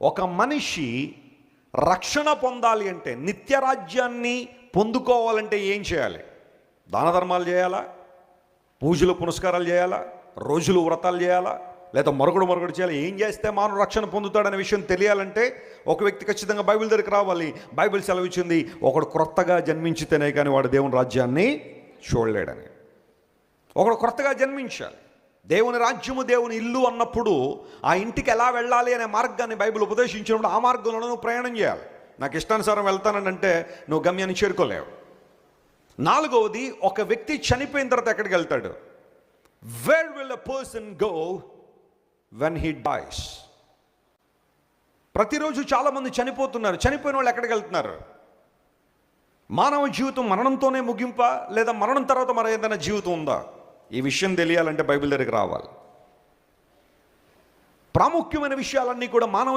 ఒక మనిషి రక్షణ పొందాలి అంటే, నిత్యరాజ్యాన్ని పొందుకోవాలంటే ఏం చేయాలి? దాన ధర్మాలు చేయాలా? పూజలు పునస్కారాలు చేయాలా? రోజులు వ్రతాలు చేయాలా? లేదా మరొకడు చేయాలి? ఏం చేస్తే మానవుడు రక్షణ పొందుతాడనే విషయం తెలియాలంటే ఒక వ్యక్తి ఖచ్చితంగా బైబిల్ దగ్గరికి రావాలి. బైబిల్ సెలవిచ్చింది, ఒకడు క్రొత్తగా జన్మించితేనే కానీ వాడు దేవుని రాజ్యాన్ని చూడలేడని. ఒకడు క్రొత్తగా జన్మించాలి. దేవుని రాజ్యము, దేవుని ఇల్లు అన్నప్పుడు ఆ ఇంటికి ఎలా వెళ్ళాలి అనే మార్గాన్ని బైబిల్ ఉపదేశించినప్పుడు ఆ మార్గంలో నువ్వు ప్రయాణం చేయాలి. నాకు ఇష్టానుసారం వెళ్తానంటే నువ్వు గమ్యాన్ని చేరుకోలేవు. 4వది, ఒక వ్యక్తి చనిపోయిన తర్వాత ఎక్కడికి వెళ్తాడు? Where will a person go when he dice? ప్రతిరోజు చాలామంది చనిపోతున్నారు. చనిపోయిన వాళ్ళు ఎక్కడికి వెళ్తున్నారు? మానవ జీవితం మరణంతోనే ముగింపా, లేదా మరణం తర్వాత మరి ఏదైనా జీవితం ఉందా? ఈ విషయం తెలియాలంటే బైబిల్ దగ్గరికి రావాలి. ప్రాముఖ్యమైన విషయాలన్నీ కూడా మానవ